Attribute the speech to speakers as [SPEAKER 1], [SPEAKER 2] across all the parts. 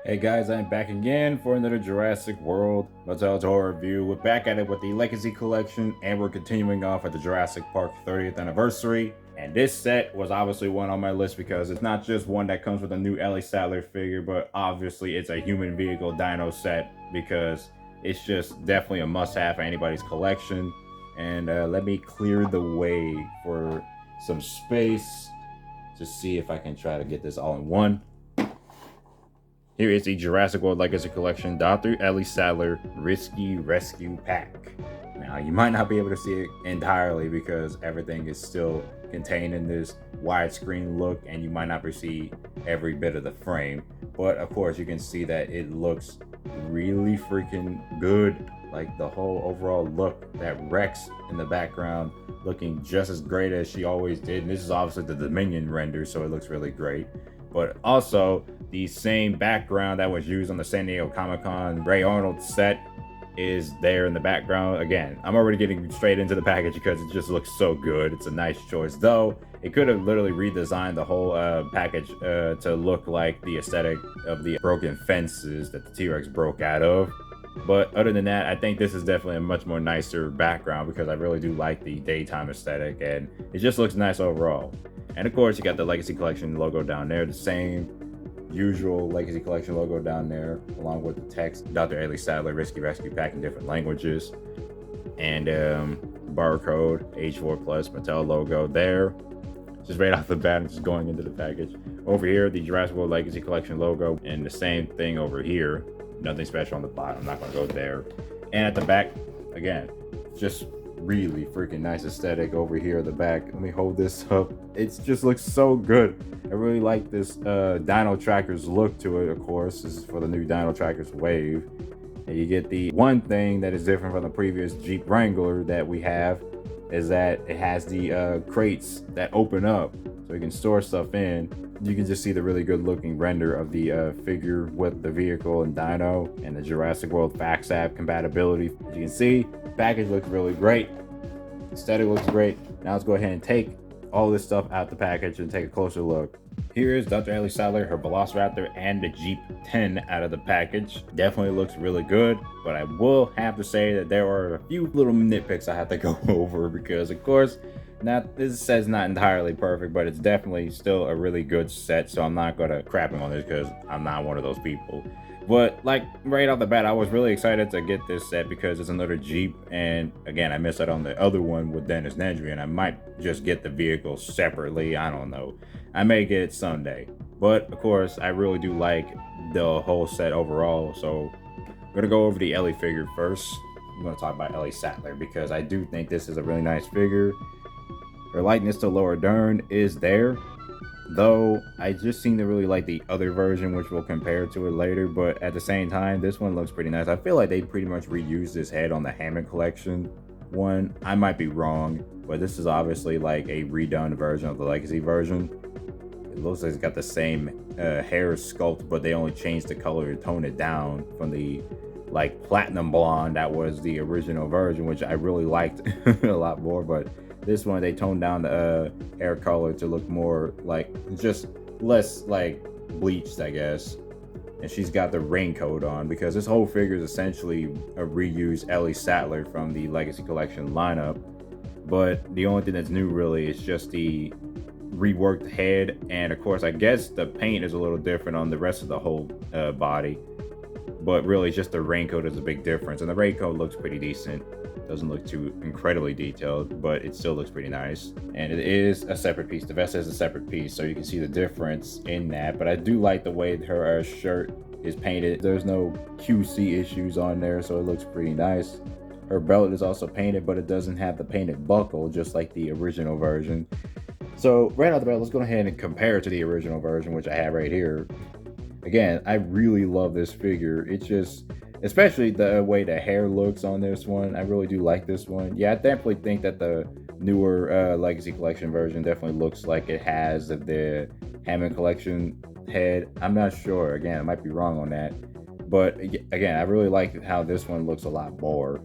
[SPEAKER 1] Hey guys, I'm back again for another Jurassic World Mattel Toy review. We're back at it with the Legacy Collection, and we're continuing off at the Jurassic Park 30th anniversary. And this set was obviously one on my list because it's not just one that comes with a new Ellie Sattler figure, but obviously it's a human vehicle dino set because it's just definitely a must-have for anybody's collection. And let me clear the way for some space to see if I can try to get this all in one. Here is the Jurassic World Legacy Collection Dr. Ellie Sattler Risky Rescue Pack. Now, you might not be able to see it entirely because everything is still contained in this widescreen look and you might not see every bit of the frame. But of course, you can see that it looks really freaking good. Like the whole overall look, that Rex in the background looking just as great as she always did. And this is obviously the Dominion render, so it looks really great. But also, the same background that was used on the San Diego Comic-Con Ray Arnold set is there in the background. Again, I'm already getting straight into the package because it just looks so good. It's a nice choice, though it could have literally redesigned the whole package to look like the aesthetic of the broken fences that the T-Rex broke out of. But other than that, I think this is definitely a much more nicer background because I really do like the daytime aesthetic and it just looks nice overall. And of course, you got the Legacy Collection logo down there, the same usual Legacy Collection logo down there, along with the text, Dr. Ellie Sattler Risky Rescue Pack in different languages. And barcode, H4 Plus, Mattel logo there. Just right off the bat, just going into the package. Over here, the Jurassic World Legacy Collection logo, and the same thing over here. Nothing special on the bottom, I'm not gonna go there. And at the back, again, just really freaking nice aesthetic over here at the back. Let me hold this up. It just looks so good. I really like this Dino Trackers look to it, of course. This is for the new Dino Trackers wave. And you get the one thing that is different from the previous Jeep Wrangler that we have is that it has the crates that open up so you can store stuff in. You can just see the really good looking render of the figure with the vehicle and dyno and the Jurassic World Fax app compatibility. As you can see, the package looks really great. Aesthetic looks great. Now let's go ahead and take all this stuff out the package and take a closer look. Here is Dr. Ellie Sattler, her Velociraptor, and the Jeep 10 out of the package. Definitely looks really good, but I will have to say that there are a few little nitpicks I have to go over because, of course, this set's not entirely perfect, but it's definitely still a really good set, so I'm not gonna crapping on this because I'm not one of those people. But like right off the bat, I was really excited to get this set because it's another Jeep, and again, I missed out on the other one with Dennis Nedry, and I might just get the vehicle separately. I don't know. I may get it someday. But of course, I really do like the whole set overall, so I'm gonna go over the Ellie figure first. I'm gonna talk about Ellie Sattler because I do think this is a really nice figure. Her likeness to Laura Dern is there, though I just seem to really like the other version, which we'll compare to it later. But at the same time, this one looks pretty nice. I feel like they pretty much reused this head on the Hammond Collection one. I might be wrong, but this is obviously like a redone version of the Legacy version. It looks like it's got the same hair sculpt, but they only changed the color to tone it down from the like platinum blonde that was the original version, which I really liked a lot more. But this one, they toned down the hair color to look more like, just less like bleached, I guess. And she's got the raincoat on because this whole figure is essentially a reused Ellie Sattler from the Legacy Collection lineup. But the only thing that's new really is just the reworked head. And of course, I guess the paint is a little different on the rest of the whole body. But really, just the raincoat is a big difference. And the raincoat looks pretty decent. Doesn't look too incredibly detailed, but it still looks pretty nice. And it is a separate piece. The vest is a separate piece, so you can see the difference in that. But I do like the way her shirt is painted. There's no QC issues on there, so it looks pretty nice. Her belt is also painted, but it doesn't have the painted buckle, just like the original version. So right out the bat, let's go ahead and compare it to the original version, which I have right here. Again, I really love this figure. It's just, especially the way the hair looks on this one. I really do like this one. Yeah, I definitely think that the newer Legacy Collection version definitely looks like it has the Hammond Collection head. I'm not sure. Again, I might be wrong on that. But again, I really like how this one looks a lot more.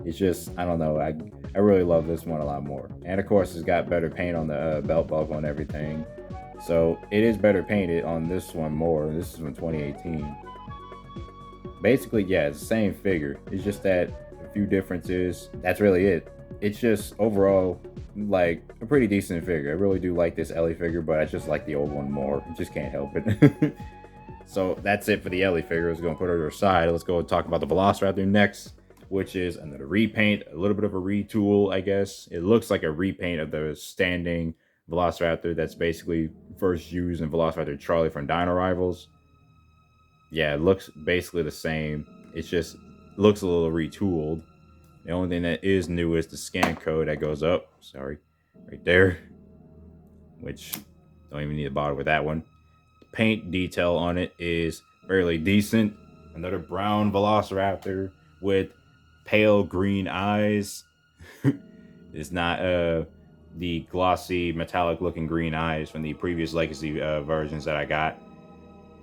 [SPEAKER 1] It's just, I don't know. I really love this one a lot more. And of course, it's got better paint on the belt buckle and everything. So it is better painted on this one more. This is from 2018. Basically, yeah, it's the same figure. It's just that a few differences. That's really it. It's just overall like a pretty decent figure. I really do like this Ellie figure, but I just like the old one more. I just can't help it. So that's it for the Ellie figure. I was going to put her to the side. Let's go and talk about the Velociraptor next, which is another repaint, a little bit of a retool, I guess. It looks like a repaint of the standing Velociraptor that's basically first used in Velociraptor Charlie from Dino Rivals. Yeah, it looks basically the same. It's just looks a little retooled. The only thing that is new is the scan code that goes up. Sorry, right there. Which don't even need to bother with that one. The paint detail on it is fairly decent. Another brown Velociraptor with pale green eyes. It's not the glossy metallic looking green eyes from the previous Legacy versions that I got.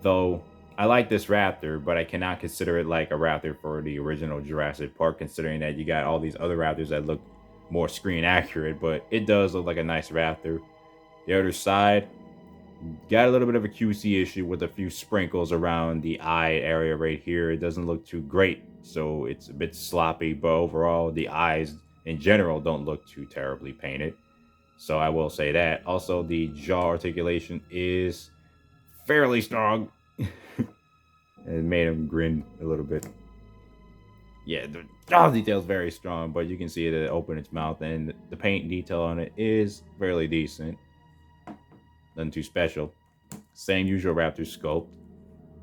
[SPEAKER 1] Though I like this raptor, but I cannot consider it like a raptor for the original Jurassic Park, considering that you got all these other raptors that look more screen accurate, but it does look like a nice raptor. The other side, got a little bit of a QC issue with a few sprinkles around the eye area right here. It doesn't look too great, so it's a bit sloppy, but overall, the eyes in general don't look too terribly painted. So I will say that. Also, the jaw articulation is fairly strong. It made him grin a little bit. Yeah, the jaw detail is very strong, but you can see it open its mouth, and the paint detail on it is fairly decent. Nothing too special. Same usual raptor sculpt.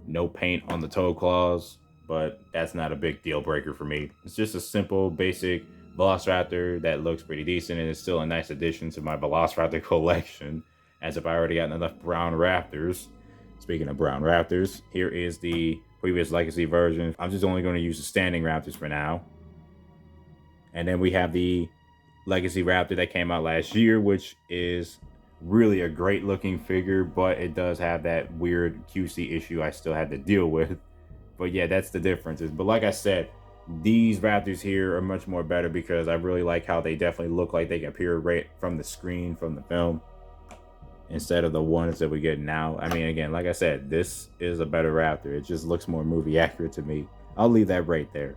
[SPEAKER 1] No paint on the toe claws, but that's not a big deal breaker for me. It's just a simple, basic Velociraptor that looks pretty decent, and is still a nice addition to my Velociraptor collection, as if I already got enough brown raptors. Speaking of brown raptors, here is the previous Legacy version. I'm just only going to use the standing raptors for now. And then we have the Legacy Raptor that came out last year, which is really a great looking figure, but it does have that weird QC issue I still had to deal with. But yeah, that's the differences. But like I said, these raptors here are much more better because I really like how they definitely look like they can appear right from the screen, from the film, instead of the ones that we get now. I mean, again, like I said, this is a better raptor. It just looks more movie accurate to me. I'll leave that right there.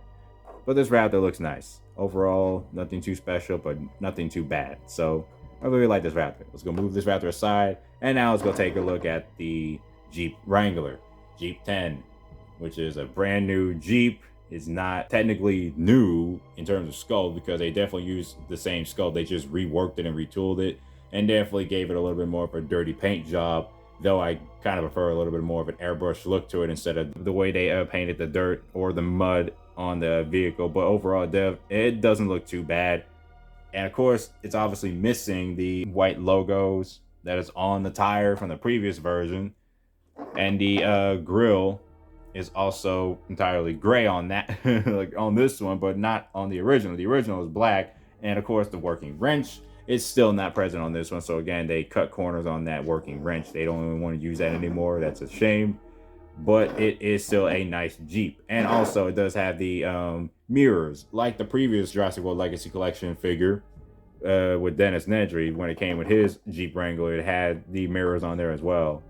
[SPEAKER 1] But this raptor looks nice. Overall, nothing too special, but nothing too bad. So I really like this raptor. Let's go move this raptor aside. And now let's go take a look at the Jeep Wrangler, Jeep 10, which is a brand new Jeep. It's not technically new in terms of sculpt because they definitely used the same sculpt. They just reworked it and retooled it, and definitely gave it a little bit more of a dirty paint job, though I kind of prefer a little bit more of an airbrush look to it instead of the way they painted the dirt or the mud on the vehicle. But overall, it doesn't look too bad. And of course, it's obviously missing the white logos that is on the tire from the previous version. And the grill is also entirely gray on that, like on this one, but not on the original. The original is black. And of course, the working wrench is still not present on this one. So again, they cut corners on that working wrench. They don't even want to use that anymore. That's a shame. But it is still a nice Jeep. And also, it does have the mirrors, like the previous Jurassic World Legacy Collection figure with Dennis Nedry. When it came with his Jeep Wrangler, it had the mirrors on there as well.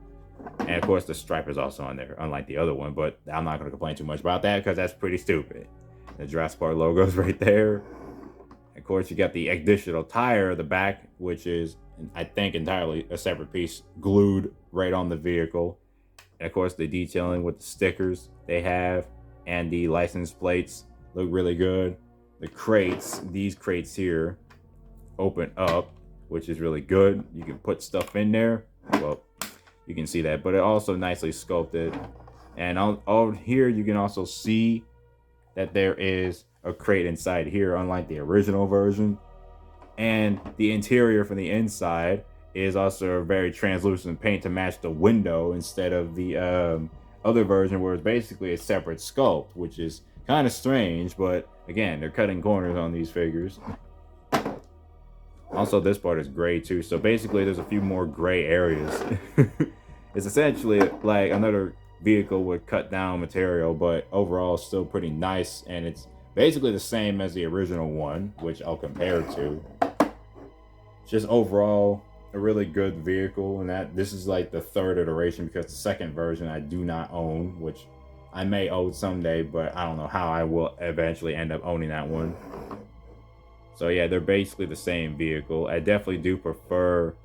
[SPEAKER 1] And of course, the stripe is also on there, unlike the other one. But I'm not going to complain too much about that because that's pretty stupid. The Jurassic Park logo is right there. Of course, you got the additional tire at the back, which is, I think, entirely a separate piece glued right on the vehicle. And of course, the detailing with the stickers they have and the license plates look really good. The crates, these crates here, open up, which is really good. You can put stuff in there. Well, you can see that, but it also nicely sculpted. And on here, you can also see that there is a crate inside here, unlike the original version. And the interior from the inside is also a very translucent paint to match the window instead of the other version where it's basically a separate sculpt, which is kind of strange, but again, they're cutting corners on these figures. Also, this part is gray too, so basically there's a few more gray areas. It's essentially like another vehicle with cut down material, but overall still pretty nice, and it's basically the same as the original one, which I'll compare to. Just overall a really good vehicle, and that this is like the third iteration because the second version I do not own, which I may own someday, but I don't know how I will eventually end up owning that one. So yeah, they're basically the same vehicle. I definitely do prefer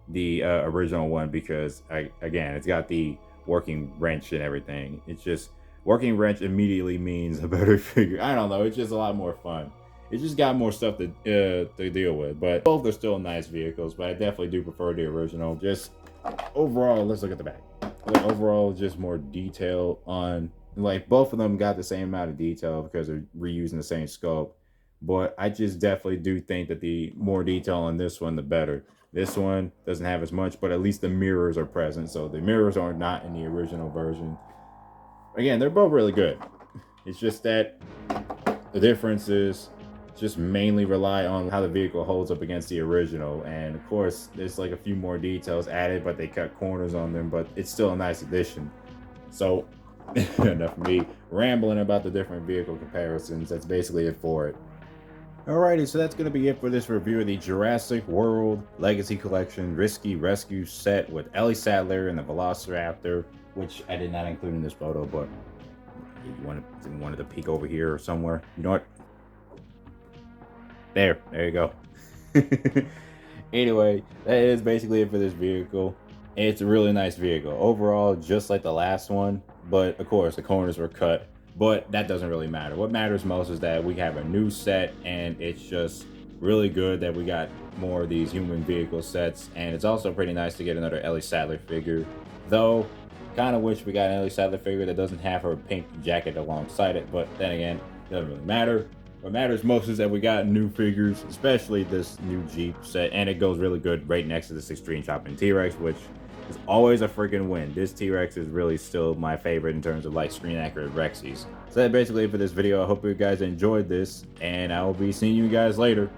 [SPEAKER 1] the original one because again, it's got the working wrench and everything. It's just working wrench immediately means a better figure. I don't know. It's just a lot more fun. It just got more stuff to deal with. But both are still nice vehicles. But I definitely do prefer the original. Just overall, let's look at the back. Like, overall, just more detail on, like, both of them got the same amount of detail because they're reusing the same scope. But I just definitely do think that the more detail on this one, the better. This one doesn't have as much, but at least the mirrors are present. So the mirrors are not in the original version. Again, they're both really good. It's just that the difference is just mainly rely on how the vehicle holds up against the original. And of course, there's like a few more details added, but they cut corners on them, but it's still a nice addition. So enough of me rambling about the different vehicle comparisons. That's basically it for it. Alrighty, so that's going to be it for this review of the Jurassic World Legacy Collection Risky Rescue set with Ellie Sattler and the Velociraptor, which I did not include in this photo, but you wanted to peek over here or somewhere. You know what? There you go. Anyway, that is basically it for this vehicle. It's a really nice vehicle. Overall, just like the last one, but of course, the corners were cut. But that doesn't really matter. What matters most is that we have a new set, and it's just really good that we got more of these human vehicle sets. And it's also pretty nice to get another Ellie Sattler figure. Though, kind of wish we got an Ellie Sattler figure that doesn't have her pink jacket alongside it. But then again, it doesn't really matter. What matters most is that we got new figures, especially this new Jeep set. And it goes really good right next to this Extreme Chopping T-Rex, which is always a freaking win. This T-Rex is really still my favorite in terms of like screen accurate Rexies. So that's basically it for this video. I hope you guys enjoyed this, and I will be seeing you guys later.